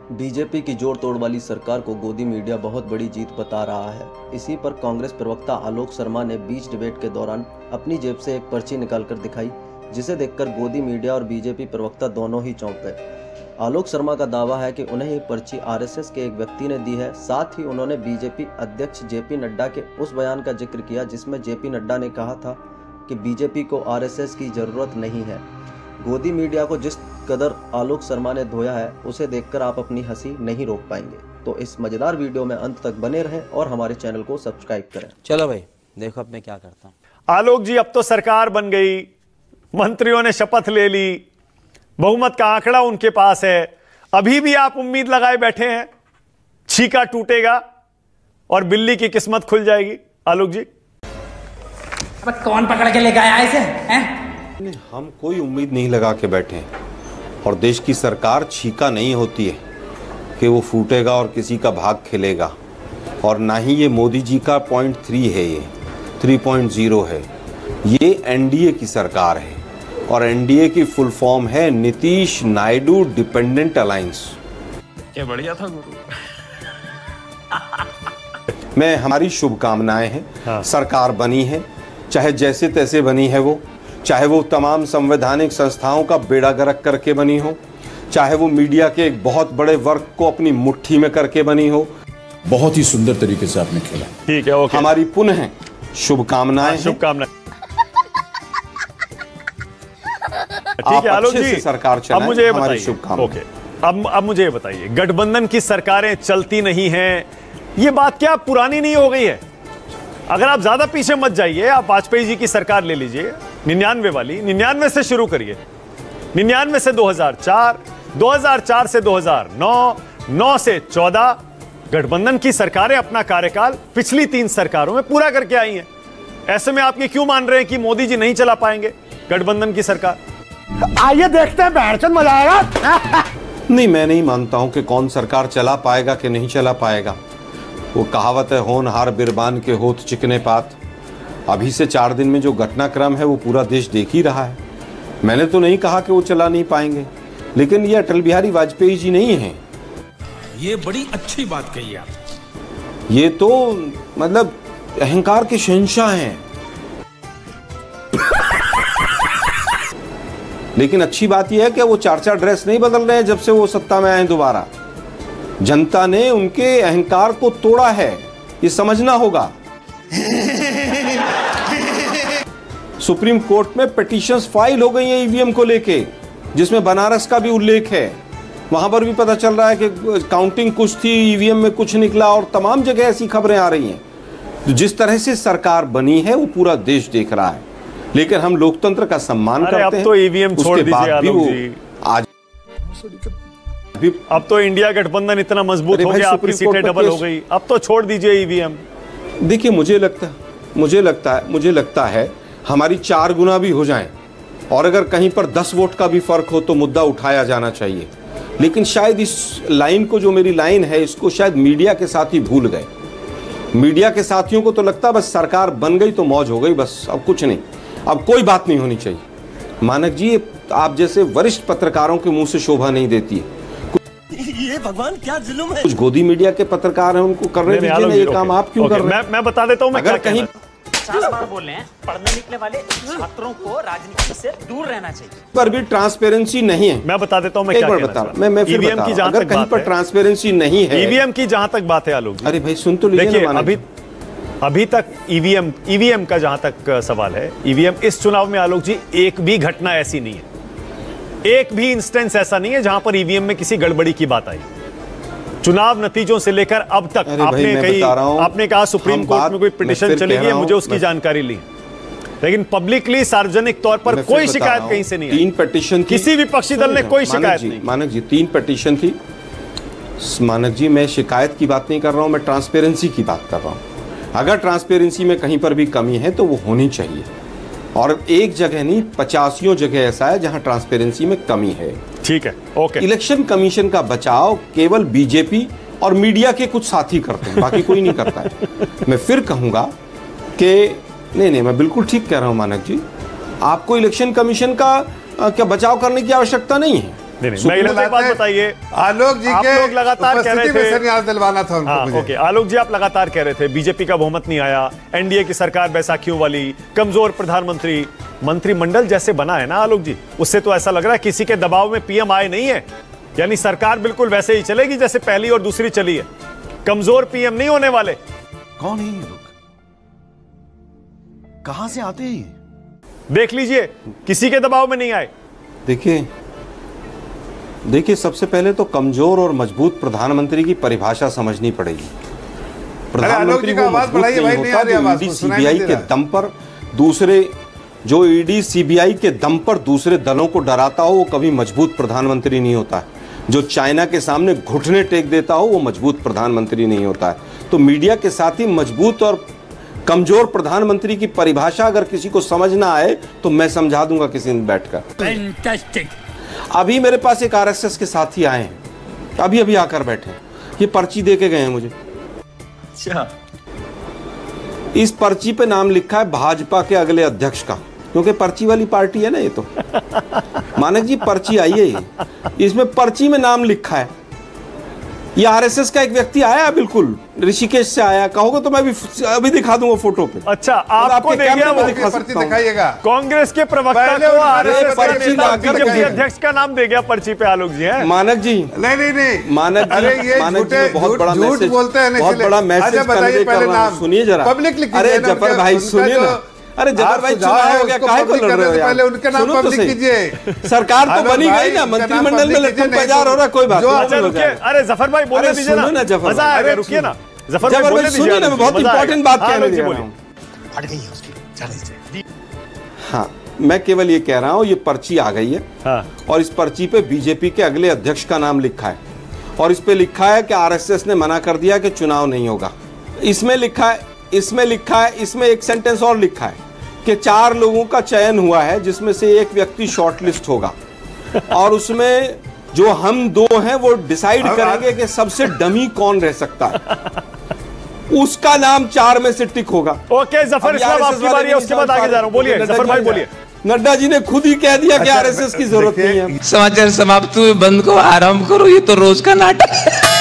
BJP की जोड़ तोड़ वाली सरकार को गोदी मीडिया बहुत बड़ी जीत बता रहा है। इसी पर कांग्रेस प्रवक्ता आलोक शर्मा ने बीच डिबेट के दौरान अपनी जेब से एक पर्ची निकालकर दिखाई, जिसे देखकर गोदी मीडिया और बीजेपी प्रवक्ता दोनों ही चौंक गए। आलोक शर्मा का दावा है कि उन्हें ये पर्ची आरएसएस के एक व्यक्ति ने दी है। साथ ही उन्होंने बीजेपी अध्यक्ष जेपी नड्डा के उस बयान का जिक्र किया जिसमें जेपी नड्डा ने कहा था कि बीजेपी को आरएसएस की जरूरत नहीं है। गोदी मीडिया को जिस कदर आलोक शर्मा ने धोया है उसे देखकर आप अपनी हंसी नहीं रोक पाएंगे। तो इस मजेदार वीडियो में अंत तक बने रहें और हमारे चैनल को सब्सक्राइब करें। चलो भाई देखो अब मैं क्या करता हूँ। आलोक जी, अब तो सरकार बन गई, मंत्रियों ने शपथ ले ली, बहुमत का आंकड़ा उनके पास है, अभी भी आप उम्मीद लगाए बैठे हैं छीका टूटेगा और बिल्ली की किस्मत खुल जाएगी। आलोक जी, अब कौन पकड़ के लेके आया इसे हैं? हम कोई उम्मीद नहीं लगा के बैठे हैं और देश की सरकार छीका नहीं होती है कि वो फूटेगा और किसी का भाग खिलेगा। और ना ही ये मोदी जी का 0.3 है, ये 3.0 है। ये एनडीए की सरकार है और एनडीए की फुल फॉर्म है नीतीश नायडू डिपेंडेंट अलायंस। क्या बढ़िया था गुरु। मैं हमारी शुभकामनाएं हैं। हाँ। सरकार बनी है, चाहे जैसे तैसे बनी है वो, चाहे वो तमाम संवैधानिक संस्थाओं का बेड़ा गर्क करके बनी हो, चाहे वो मीडिया के एक बहुत बड़े वर्ग को अपनी मुट्ठी में करके बनी हो। बहुत ही सुंदर तरीके से आपने खेला। ठीक है, ओके। हमारी पुनः शुभकामनाएं। शुभकामनाएं। ठीक है आलोक जी, सरकार अब मुझे ये हमारी बताइए, शुभकामनाएं। ओके, अब मुझे ये बताइए, गठबंधन की सरकारें चलती नहीं हैं, ये बात क्या पुरानी नहीं हो गई है? अगर आप ज्यादा पीछे मत जाइए, आप वाजपेयी जी की सरकार ले लीजिए 99 वाली, 99 से शुरू करिए, 99 से 2004, 2004 से 2009, 9 से 14, गठबंधन की सरकारें अपना कार्यकाल पिछली 3 सरकारों में पूरा करके आई हैं। ऐसे में आप ये क्यों मान रहे हैं कि मोदी जी नहीं चला पाएंगे गठबंधन की सरकार? आइए देखते हैं, बैठचंद मजा आएगा। नहीं, मैं नहीं मानता हूं कि कौन सरकार चला पाएगा कि नहीं चला पाएगा। वो कहावत है, होनहार बिरबान के होत चिकने पात। अभी से 4 दिन में जो घटनाक्रम है वो पूरा देश देख ही रहा है। मैंने तो नहीं कहा कि वो चला नहीं पाएंगे, लेकिन ये अटल बिहारी वाजपेयी जी नहीं हैं। ये बड़ी अच्छी बात कही आप। ये तो मतलब अहंकार के शहंशाह हैं। लेकिन अच्छी बात यह है कि वो 4-4 ड्रेस नहीं बदल रहे हैं जब से वो सत्ता में आए दोबारा। जनता ने उनके अहंकार को तोड़ा है, ये समझना होगा। सुप्रीम कोर्ट में पिटीशंस फाइल हो गई हैं ईवीएम को लेके, जिसमें बनारस का भी उल्लेख है। वहां पर भी पता चल रहा है कि काउंटिंग कुछ थी, ईवीएम में कुछ निकला, और तमाम जगह ऐसी खबरें आ रही हैं। तो जिस तरह से सरकार बनी है वो पूरा देश देख रहा है, लेकिन हम लोकतंत्र का सम्मान करते हैं। अब तो ईवीएम छोड़ दीजिए आलोक जी। आज अब तो इंडिया गठबंधन इतना मजबूत हो गया, आपकी सीटें डबल हो गई, अब तो छोड़ दीजिए ईवीएम। देखिए, मुझे लगता है हमारी 4 गुना भी हो जाएं, और अगर कहीं पर 10 वोट का भी फर्क हो तो मुद्दा उठाया जाना चाहिए। लेकिन शायद इस लाइन को, जो मेरी लाइन है, इसको शायद मीडिया के साथ ही भूल गए। मीडिया के साथियों को तो लगता बस सरकार बन गई तो मौज हो गई, बस अब कुछ नहीं, अब कोई बात नहीं होनी चाहिए। मानक जी, आप जैसे वरिष्ठ पत्रकारों के मुंह से शोभा नहीं देती है। ये भगवान क्या जुल्म है। कुछ गोदी मीडिया के पत्रकार हैं, उनको करने दीजिए ना, ये काम आप क्यों कर रहे हैं? मैं बता देता हूं, मैं अगर कहीं 50 बार बोल रहे हैं, पढ़ने निकले वाले छात्रों को राजनीति से दूर रहना चाहिए। पर भी ट्रांसपेरेंसी नहीं है। मैं बता देता हूं, मैं एक क्या बार कहना बता, चाहता हूं। मैं फिर ईवीएम की जहां अगर तक कहीं बात पर है, ट्रांसपेरेंसी नहीं है, ईवीएम की जहां तक बात है आलोक जी, अरे भाई सुन तो लीजिए देखिए, ना। अभी तक ईवीएम का जहां तक सवाल है, ईवीएम इस चुनाव में आलोक जी एक भी घटना ऐसी नहीं है, एक भी इंस्टेंस ऐसा नहीं है जहां पर ईवीएम में किसी गड़बड़ी की बात आई। चुनाव नतीजों से लेकर अब तक आपने कहा सुप्रीम कोर्ट में कोई पिटीशन चली गई, मुझे उसकी जानकारी ली, लेकिन पब्लिकली सार्वजनिक तौर पर कोई शिकायत कहीं से नहीं आई। 3 पिटीशन किसी विपक्षी दल ने कोई शिकायत नहीं। मानक जी, 3 पिटीशन थी। मानक जी, मैं शिकायत की बात नहीं कर रहा हूं, मैं ट्रांसपेरेंसी की बात कर रहा हूं। अगर ट्रांसपेरेंसी में कहीं पर भी कमी है तो वो होनी चाहिए, और एक जगह नहीं 85 जगह ऐसा है जहां ट्रांसपेरेंसी में कमी है। ठीक है, ओके। इलेक्शन कमीशन का बचाव केवल बीजेपी और मीडिया के कुछ साथी करते हैं, बाकी कोई नहीं करता है। मैं फिर कहूंगा कि नहीं, मैं बिल्कुल ठीक कह रहा हूं मानक जी, आपको इलेक्शन कमीशन का क्या बचाव करने की आवश्यकता नहीं है। नहीं, मैं एक बात बताइए, आलोक जी के लोग लगातार कह रहे थे संन्यास दिलवाना था उनको। हाँ, ओके, आलोक जी आप लगातार कह रहे थे बीजेपी का बहुमत नहीं आया, एनडीए की सरकार बैसाखियों वाली, कमजोर प्रधानमंत्री, मंत्रिमंडल जैसे बना है ना आलोक जी, उससे तो ऐसा लग रहा है किसी के दबाव में पीएम आए नहीं है, यानी सरकार बिल्कुल वैसे ही चलेगी जैसे पहली और दूसरी चली है, कमजोर पीएम नहीं होने वाले। कौन है ये लोग, कहां से आते हैं? देख लीजिए, किसी के दबाव में नहीं आए। देखिए सबसे पहले तो कमजोर और मजबूत प्रधानमंत्री की परिभाषा समझनी पड़ेगी। प्रधानमंत्री वो मजबूत नहीं होता जो ईडी सीबीआई के दम पर सीबीआई के दम पर दूसरे दलों को डराता हो, वो कभी मजबूत प्रधानमंत्री नहीं होता है। जो चाइना के सामने घुटने टेक देता हो वो मजबूत प्रधानमंत्री नहीं होता है। तो मीडिया के साथ ही मजबूत और कमजोर प्रधानमंत्री की परिभाषा अगर किसी को समझ ना आए तो मैं समझा दूंगा किसी दिन बैठकर। फैंटास्टिक। अभी मेरे पास एक आरएसएस के साथी आए हैं, अभी आकर बैठे, ये पर्ची दे के गए हैं मुझे। अच्छा, इस पर्ची पे नाम लिखा है भाजपा के अगले अध्यक्ष का, क्योंकि पर्ची वाली पार्टी है ना ये तो। मानक जी पर्ची आई है, इसमें पर्ची में नाम लिखा है। ये आरएसएस का एक व्यक्ति आया, बिल्कुल ऋषिकेश से आया, कहोगे तो मैं अभी दिखा दूंगा फोटो पे। अच्छा, आपको दे गया वो पर्ची दिखाइएगा। कांग्रेस के प्रवक्ता को आरएसएस का नेता बीजेपी अध्यक्ष का नाम दे गया पर्ची पे आलोक जी है। मानक जी नहीं मानक जी बहुत बड़ा मैसेज, बहुत बड़ा मैसेज कन्वे कर रहा हूं, सुनिए जरा। अरे जफर भाई सुनिए ना, अरे जफर भाई चुनाव हो गया, काहे को लड़ रहे हो यार? पहले उनके नाम पब्लिक कीजिए। सरकार तो बनी गई ना, मंत्रिमंडल में लटकन पैजार हो रहा, कोई बात नहीं। अरे जफर भाई बोले दीजिए ना, मजा आएगा, रुकिए ना जफर भाई बोले दीजिए ना, मैं बहुत इंपॉर्टेंट बात कहने जा रहा हूं। फट गई है उसकी। हाँ, मैं केवल ये कह रहा हूं, ये पर्ची आ गई है। हाँ। और इस पर्ची पे बीजेपी के अगले अध्यक्ष का नाम लिखा है, और इस पे लिखा है कि आरएसएस ने मना कर दिया कि चुनाव नहीं होगा। इसमें लिखा है, इसमें एक सेंटेंस और लिखा है कि 4 लोगों का चयन हुआ है, जिसमें से एक व्यक्ति शॉर्टलिस्ट होगा, और उसमें जो हम 2 हैं वो डिसाइड करेंगे कि सबसे डमी कौन रह सकता है, उसका नाम 4 में से टिक होगा। ओके जफर साहब, आपकी बारी है, उसके बाद आगे जा रहा हूं, बोलिए जफर भाई बोलिए। नड्डा जी ने खुद ही कह दिया कि आरएसएस की जरूरत नहीं है। समाचार समाप्त हुए, बंद को आराम करो, ये तो रोज का नाटक है।